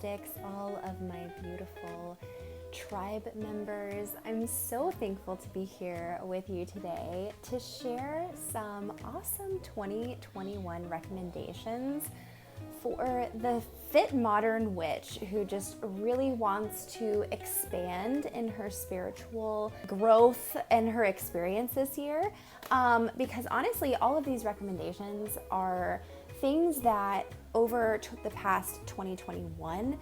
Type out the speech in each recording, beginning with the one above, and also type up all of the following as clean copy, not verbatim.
mystics, all of my beautiful tribe members. I'm so thankful to be here with you today to share some awesome 2021 recommendations for the Fit Modern Witch who just really wants to expand in her spiritual growth and her experience this year. Because honestly, all of these recommendations are things that over the past 2021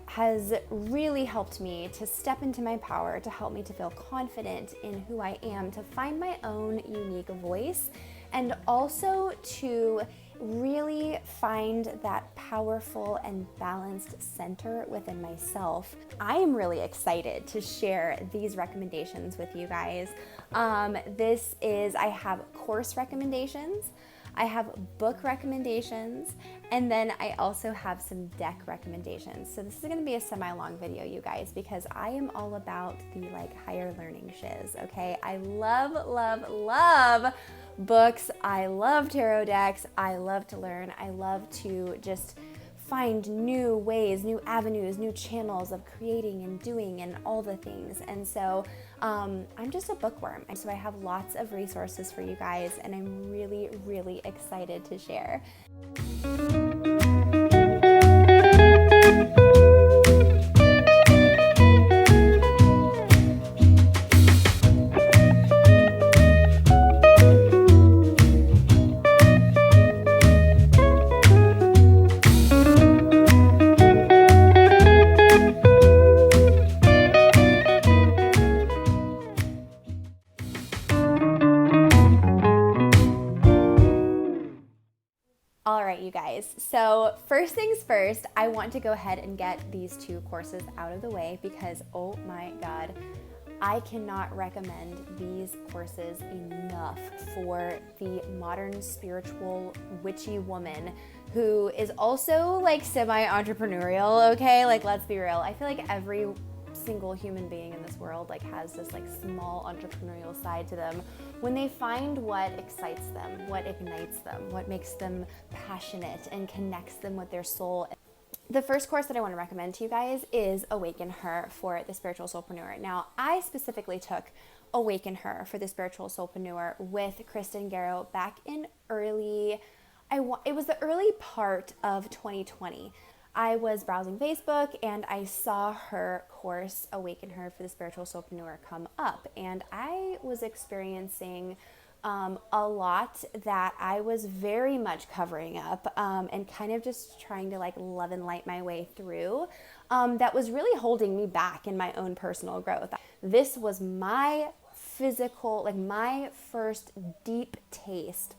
has really helped me to step into my power, to help me to feel confident in who I am, to find my own unique voice, and also to really find that powerful and balanced center within myself. I am really excited to share these recommendations with you guys. I have course recommendations, I have book recommendations, and then I also have some deck recommendations. So this is gonna be a semi-long video, you guys, because I am all about the higher learning shiz, okay? I love, love, love books. I love tarot decks. I love to learn. I love to just find new ways, new avenues, new channels of creating and doing and all the things. And so I'm just a bookworm. And so I have lots of resources for you guys, and I'm really, really excited to share. All right, you guys. So first things first, I want to go ahead and get these two courses out of the way because, oh my God, I cannot recommend these courses enough for the modern spiritual witchy woman who is also semi-entrepreneurial, okay? Let's be real. I feel like every single human being in this world has this small entrepreneurial side to them. When they find what excites them, what ignites them, what makes them passionate and connects them with their soul. The first course that I want to recommend to you guys is Awaken Her for the Spiritual Soulpreneur. Now, I specifically took Awaken Her for the Spiritual Soulpreneur with Kristen Garro back in it was the early part of 2020. I was browsing Facebook and I saw her course, Awaken Her for the Spiritual Soulpreneur, come up. And I was experiencing a lot that I was very much covering up and kind of just trying to love and light my way through. That was really holding me back in my own personal growth. This was my my first deep taste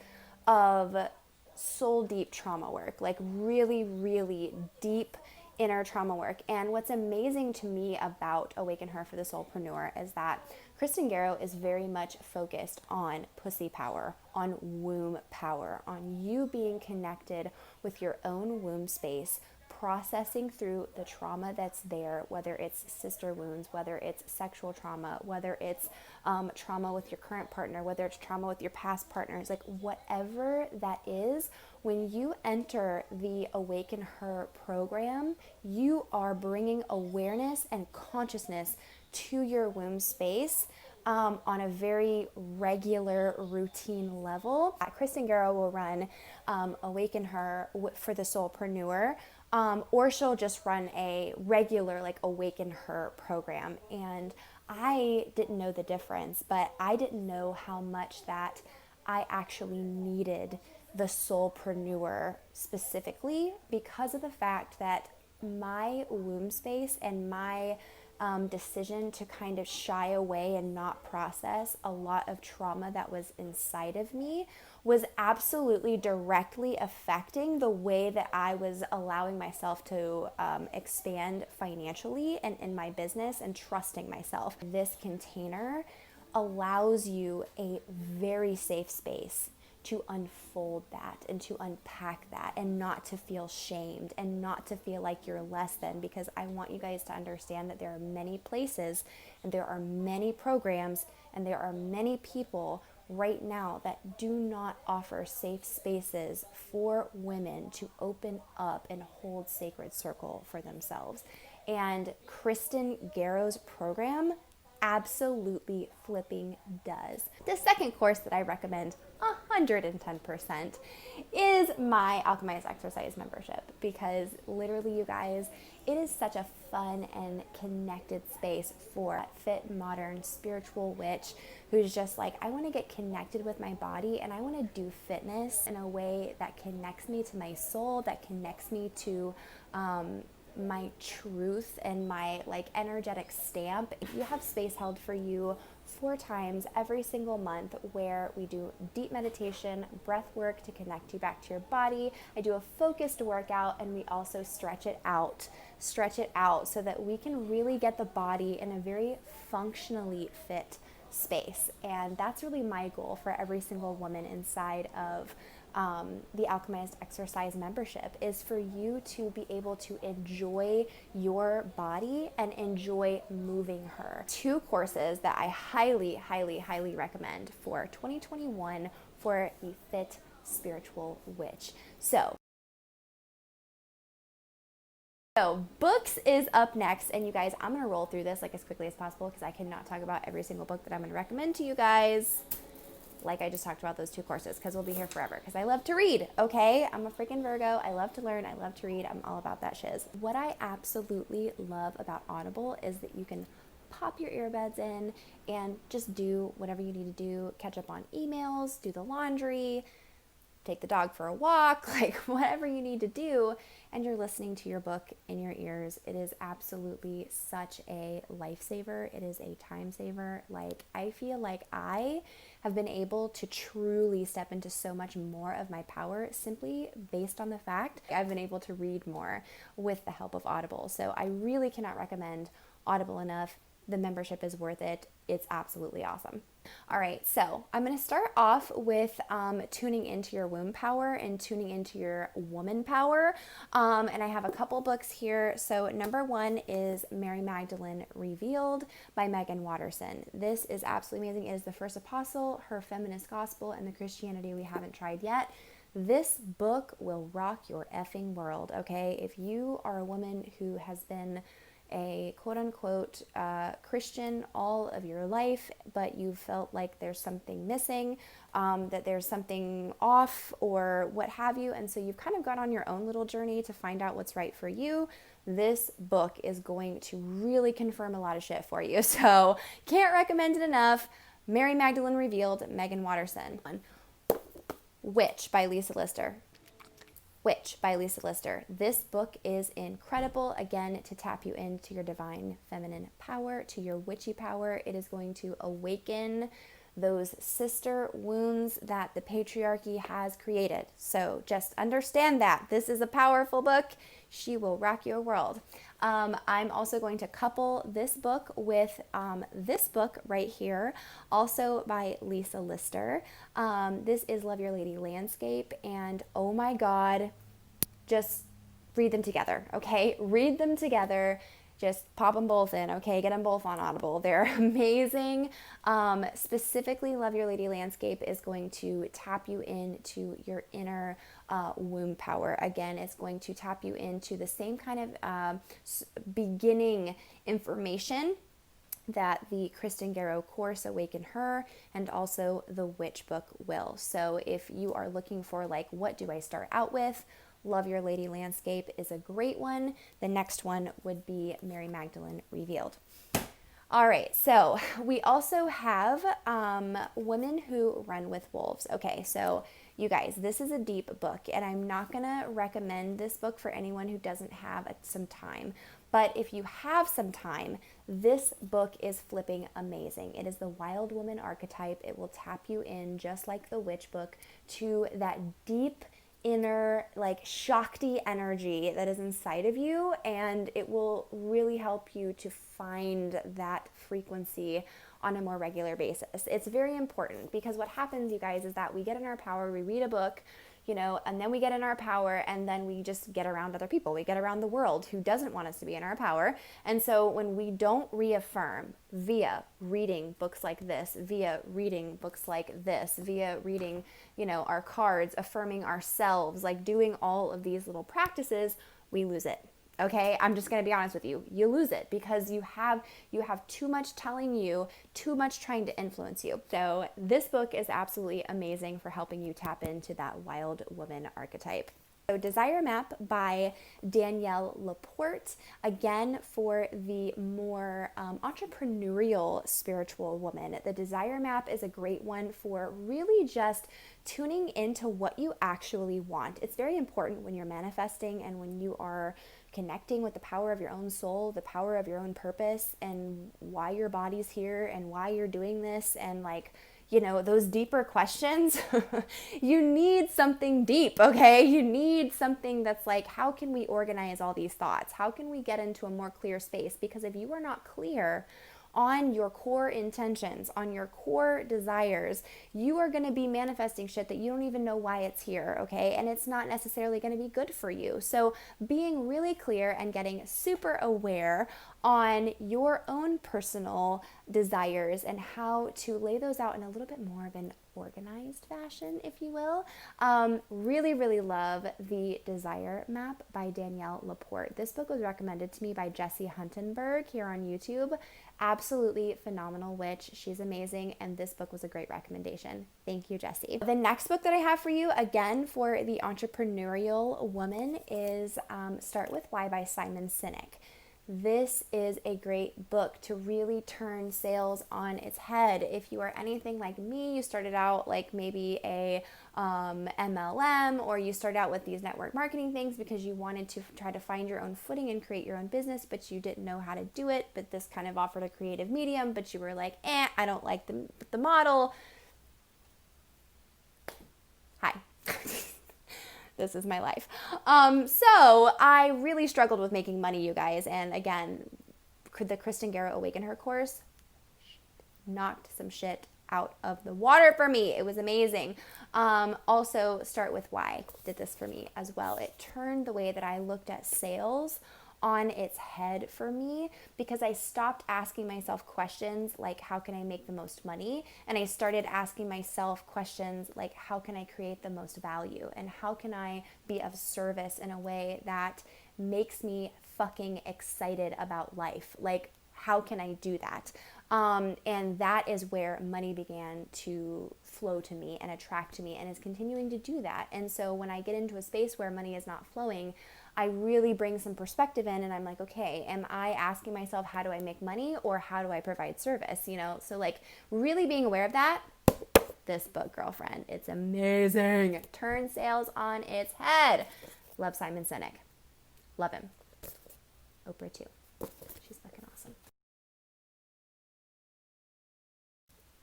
of soul deep trauma work, really, really deep inner trauma work. And what's amazing to me about Awaken Her for the Soulpreneur is that Kristen Garro is very much focused on pussy power, on womb power, on you being connected with your own womb space, processing through the trauma that's there, whether it's sister wounds, whether it's sexual trauma, whether it's trauma with your current partner, whether it's trauma with your past partners, whatever that is. When you enter the Awaken Her program, you are bringing awareness and consciousness to your womb space on a very regular routine level. Kristen Garro will run Awaken Her for the Soulpreneur, or she'll just run a regular Awaken Her program. And I didn't know the difference, but I didn't know how much that I actually needed the Soulpreneur specifically because of the fact that my womb space and my decision to kind of shy away and not process a lot of trauma that was inside of me was absolutely directly affecting the way that I was allowing myself to expand financially and in my business and trusting myself. This container allows you a very safe space to unfold that and to unpack that and not to feel shamed and not to feel like you're less than, because I want you guys to understand that there are many places and there are many programs and there are many people right now that do not offer safe spaces for women to open up and hold sacred circle for themselves. And Kristen Garro's program absolutely flipping does. The second course that I recommend 110% is my Alchemized exercise membership, because literally, you guys, it is such a fun and connected space for a fit, modern, spiritual witch who's just like, I want to get connected with my body and I want to do fitness in a way that connects me to my soul, that connects me to my truth and my like energetic stamp. You have space held for you 4 times every single month where we do deep meditation, breath work to connect you back to your body. I do a focused workout, and we also stretch it out so that we can really get the body in a very functionally fit space. And that's really my goal for every single woman inside of the Alchemized exercise membership, is for you to be able to enjoy your body and enjoy moving her. 2 courses that I highly, highly, highly recommend for 2021 for a fit spiritual witch. So books is up next, and you guys, I'm going to roll through this like as quickly as possible because I cannot talk about every single book that I'm going to recommend to you guys like I just talked about those 2 courses, because we'll be here forever, because I love to read, okay? I'm a freaking Virgo. I love to learn. I love to read. I'm all about that shiz. What I absolutely love about Audible is that you can pop your earbuds in and just do whatever you need to do, catch up on emails, do the laundry, take the dog for a walk, like whatever you need to do, and you're listening to your book in your ears. It is absolutely such a lifesaver. It is a time saver. Like, I feel like I have been able to truly step into so much more of my power simply based on the fact I've been able to read more with the help of Audible. So I really cannot recommend Audible enough. The membership is worth it. It's absolutely awesome. All right, so I'm going to start off with tuning into your womb power and tuning into your woman power. And I have a couple books here. So number 1 is Mary Magdalene Revealed by Meggan Watterson. This is absolutely amazing. It is the first apostle, her feminist gospel, and the Christianity we haven't tried yet. This book will rock your effing world, okay? If you are a woman who has been a quote-unquote Christian all of your life, but you felt like there's something missing, that there's something off or what have you, and so you've kind of gone on your own little journey to find out what's right for you, this book is going to really confirm a lot of shit for you. So can't recommend it enough. Mary Magdalene Revealed, Meggan Watterson. Witch by Lisa Lister. Witch by Lisa Lister. This book is incredible, again, to tap you into your divine feminine power, to your witchy power. It is going to awaken those sister wounds that the patriarchy has created. So just understand that. This is a powerful book. She will rock your world. I'm also going to couple this book with this book right here, also by Lisa Lister. This is Love Your Lady Landscape, and oh my God, just read them together, okay? Read them together. Just pop them both in, okay? Get them both on Audible. They're amazing. Specifically, Love Your Lady Landscape is going to tap you into your inner womb power. Again, it's going to tap you into the same kind of beginning information that the Kristen Garro course, Awaken Her, and also the Witch book will. So if you are looking for, like, what do I start out with? Love Your Lady Landscape is a great one. The next one would be Mary Magdalene Revealed. All right, so we also have Women Who Run with Wolves. Okay, so you guys, this is a deep book, and I'm not going to recommend this book for anyone who doesn't have some time. But if you have some time, this book is flipping amazing. It is the wild woman archetype. It will tap you in, just like the witch book, to that deep inner, like, Shakti energy that is inside of you, and it will really help you to find that frequency on a more regular basis. It's very important, because what happens, you guys, is that we get in our power, we read a book, you know, and then we get in our power, and then we just get around other people. We get around the world who doesn't want us to be in our power. And so when we don't reaffirm via reading books like this, via reading books like this, via reading, you know, our cards, affirming ourselves, like doing all of these little practices, we lose it. Okay, I'm just going to be honest with you. You lose it because you have too much telling you, too much trying to influence you. So this book is absolutely amazing for helping you tap into that wild woman archetype. So Desire Map by Danielle Laporte, again for the more entrepreneurial spiritual woman. The Desire Map is a great one for really just tuning into what you actually want. It's very important when you're manifesting and when you are connecting with the power of your own soul, the power of your own purpose, and why your body's here and why you're doing this, and like, you know, those deeper questions. You need something deep, okay? You need something that's like, how can we organize all these thoughts? How can we get into a more clear space? Because if you are not clear on your core intentions, on your core desires, you are going to be manifesting shit that you don't even know why it's here, okay? And it's not necessarily going to be good for you. So being really clear and getting super aware on your own personal desires and how to lay those out in a little bit more of an organized fashion, if you will. Really, really love the Desire Map by Danielle Laporte. This book was recommended to me by Jessie Huntenberg here on YouTube. Absolutely phenomenal witch. She's amazing, and this book was a great recommendation. Thank you, Jessie. The next book that I have for you, again for the entrepreneurial woman, is Start With Why by Simon Sinek. This is a great book to really turn sales on its head. If you are anything like me, you started out like maybe a MLM, or you started out with these network marketing things because you wanted to try to find your own footing and create your own business, but you didn't know how to do it. But this kind of offered a creative medium, but you were like, I don't like the model. Hi. This is my life. So I really struggled with making money, you guys. And again, the Kristen Garro Awaken Her course knocked some shit out of the water for me. It was amazing. Also, Start With Why did this for me as well. It turned the way that I looked at sales on its head for me, because I stopped asking myself questions like, how can I make the most money? And I started asking myself questions like, how can I create the most value? And how can I be of service in a way that makes me fucking excited about life? Like, how can I do that? And that is where money began to flow to me and attract to me, and is continuing to do that. And so when I get into a space where money is not flowing, I really bring some perspective in, and I'm like, okay, am I asking myself, how do I make money, or how do I provide service? You know, so like really being aware of that. This book, girlfriend, it's amazing. Turn sales on its head. Love Simon Sinek. Love him. Oprah too. She's fucking awesome.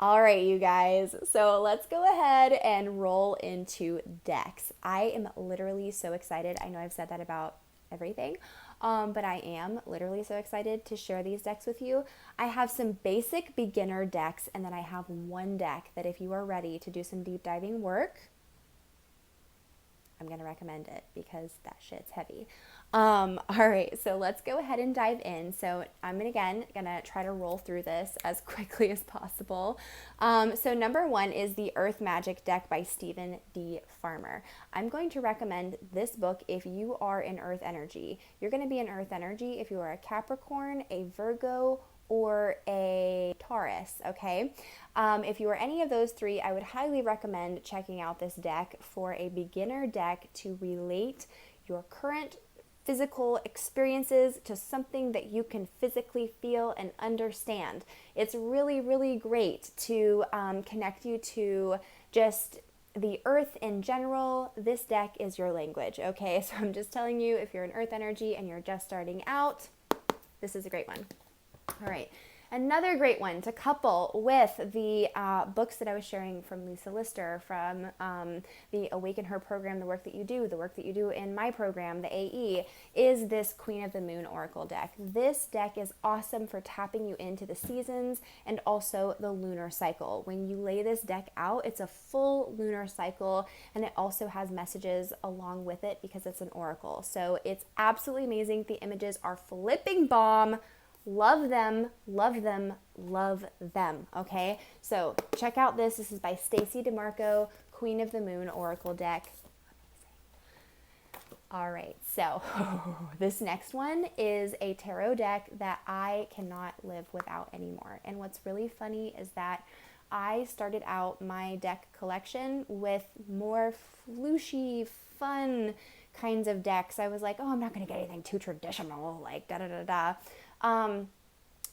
All right, you guys. So let's go ahead and roll into decks. I am literally so excited. I know I've said that about everything, but I am literally so excited to share these decks with you. I have some basic beginner decks, and then I have one deck that if you are ready to do some deep diving work, I'm going to recommend it because that shit's heavy. All right, so let's go ahead and dive in. So I'm gonna try to roll through this as quickly as possible. So number one is the Earth Magic deck by Stephen D. Farmer. I'm going to recommend this book if you are in Earth energy. You're going to be in Earth energy if you are a Capricorn, a Virgo, or a Taurus, okay? If you are any of those three, I would highly recommend checking out this deck for a beginner deck to relate your current physical experiences to something that you can physically feel and understand. It's really, really great to connect you to just the earth in general. This deck is your language, okay? So I'm just telling you, if you're in Earth energy and you're just starting out, this is a great one. All right. Another great one to couple with the books that I was sharing from Lisa Lister, from the Awaken Her program, the work that you do in my program, the AE, is this Queen of the Moon Oracle deck. This deck is awesome for tapping you into the seasons and also the lunar cycle. When you lay this deck out, it's a full lunar cycle, and it also has messages along with it because it's an oracle. So it's absolutely amazing. The images are flipping bomb. Love them, love them, love them. Okay, so check out this. This is by Stacey Demarco, Queen of the Moon Oracle deck. All right, so this next one is a tarot deck that I cannot live without anymore. And what's really funny is that I started out my deck collection with more floushy, fun kinds of decks. I was like, oh, I'm not going to get anything too traditional, like da-da-da-da.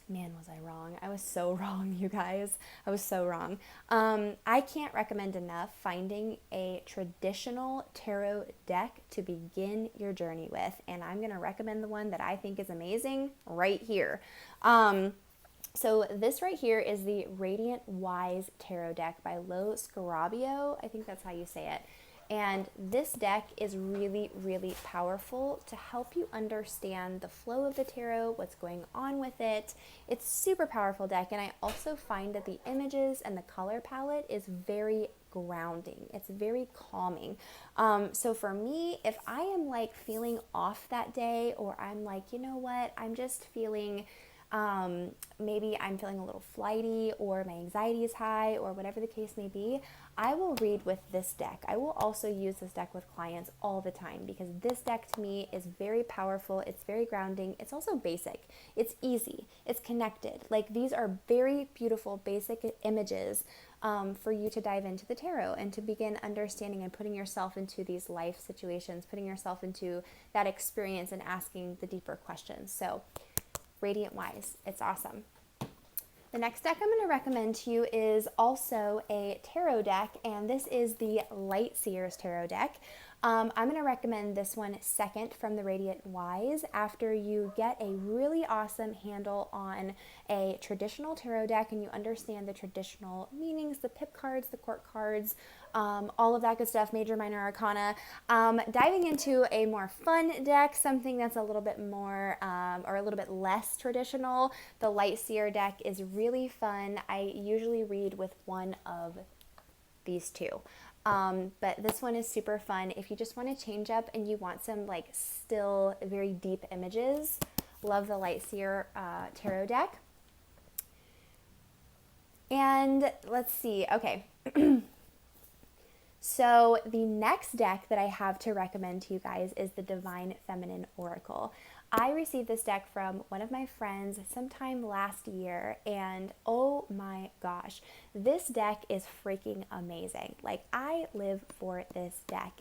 Man, was I wrong. I was so wrong, you guys. I was so wrong. I can't recommend enough finding a traditional tarot deck to begin your journey with. And I'm going to recommend the one that I think is amazing right here. So this right here is the Radiant Wise Tarot deck by Scarabeo. I think that's how you say it. And this deck is really, really powerful to help you understand the flow of the tarot, what's going on with it. It's super powerful deck, and I also find that the images and the color palette is very grounding. It's very calming. So for me, if I am like feeling off that day, or I'm like, you know what, I'm just feeling maybe I'm feeling a little flighty, or my anxiety is high, or whatever the case may be, I will read with this deck. I will also use this deck with clients all the time because this deck to me is very powerful. It's very grounding. It's also basic. It's easy. It's connected. Like, these are very beautiful, basic images for you to dive into the tarot and to begin understanding and putting yourself into these life situations, putting yourself into that experience and asking the deeper questions. So Radiant Wise, it's awesome. The next deck I'm going to recommend to you is also a tarot deck, and this is the Lightseeker Tarot deck. I'm going to recommend this one second from the Radiant Wise after you get a really awesome handle on a traditional tarot deck and you understand the traditional meanings, the pip cards, the court cards, all of that good stuff, major, minor arcana. Diving into a more fun deck, something that's a little bit more or a little bit less traditional. The Lightseeker deck is really fun. I usually read with one of these two. But this one is super fun. If you just want to change up and you want some like still very deep images, love the Lightseeker Tarot deck. And let's see, okay. So the next deck that I have to recommend to you guys is the Divine Feminine Oracle. I received this deck from one of my friends sometime last year, and oh my gosh, this deck is freaking amazing. Like, I live for this deck.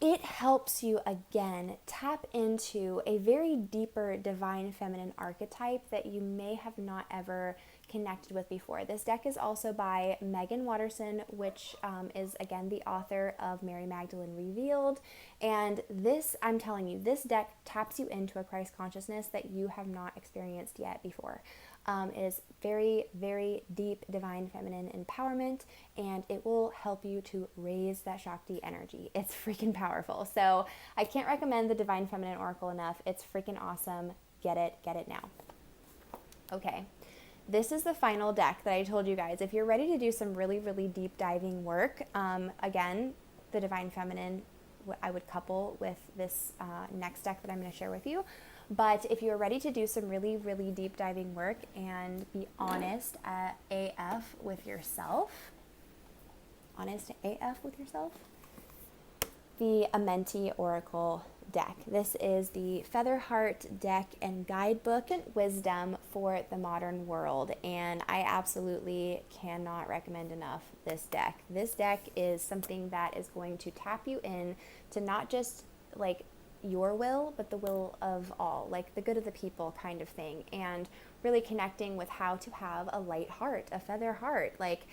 It helps you again tap into a very deeper divine feminine archetype that you may have not ever connected with before. This deck is also by Meggan Watterson, which is again the author of Mary Magdalene Revealed. And this, I'm telling you, this deck taps you into a Christ consciousness that you have not experienced yet before. It is very, very deep divine feminine empowerment, and it will help you to raise that Shakti energy. It's freaking powerful. So I can't recommend the Divine Feminine Oracle enough. It's freaking awesome. Get it now. Okay. This is the final deck that I told you guys. If you're ready to do some really, really deep diving work, again, the Divine Feminine, I would couple with this next deck that I'm going to share with you. But if you're ready to do some really, really deep diving work and be honest AF with yourself, the Amenti Oracle deck. This is the Feather Heart deck and guidebook and wisdom for the modern world, and I absolutely cannot recommend enough this deck. This deck is something that is going to tap you in to not just like your will, but the will of all, like the good of the people kind of thing, and really connecting with how to have a light heart, a feather heart. Like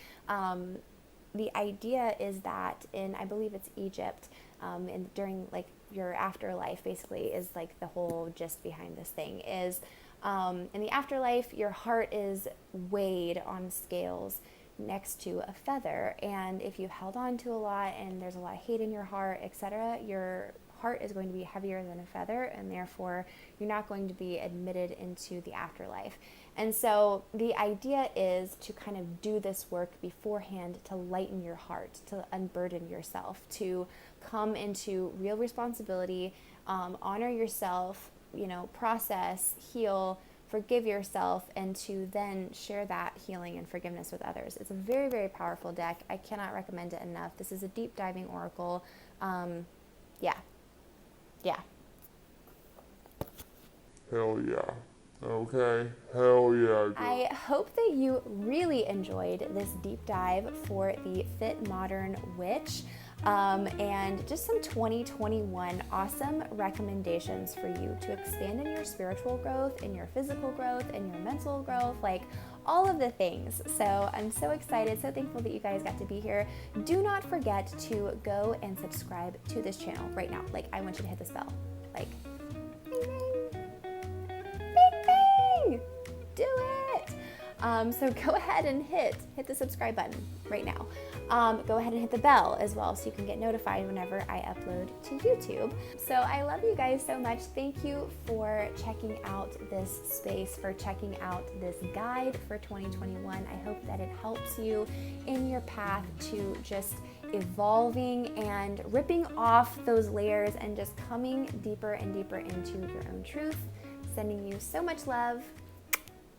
the idea is that in, I believe it's Egypt, and during like your afterlife basically is like the whole gist behind this thing is In the afterlife, your heart is weighed on scales next to a feather, and if you held on to a lot and there's a lot of hate in your heart, etc., your heart is going to be heavier than a feather, and therefore you're not going to be admitted into the afterlife. And so the idea is to kind of do this work beforehand to lighten your heart, to unburden yourself, to come into real responsibility, honor yourself, process, heal, forgive yourself, and to then share that healing and forgiveness with others. It's a very, very powerful deck. I cannot recommend it enough. This is a deep diving oracle. Yeah. Hell yeah. Okay. Hell yeah. Girl. I hope that you really enjoyed this deep dive for the Fit Modern Witch. And just some 2021 awesome recommendations for you to expand in your spiritual growth, in your physical growth, in your mental growth, like all of the things. So I'm so excited, so thankful that you guys got to be here. Do not forget to go and subscribe to this channel right now. Like, I want you to hit this bell. Like, bing, bing, bing, bing. Do it. So go ahead and hit the subscribe button right now. Go ahead and hit the bell as well so you can get notified whenever I upload to YouTube. So I love you guys so much. Thank you for checking out this space, for checking out this guide for 2021. I hope that it helps you in your path to just evolving and ripping off those layers and just coming deeper and deeper into your own truth. Sending you so much love.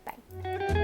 Bye.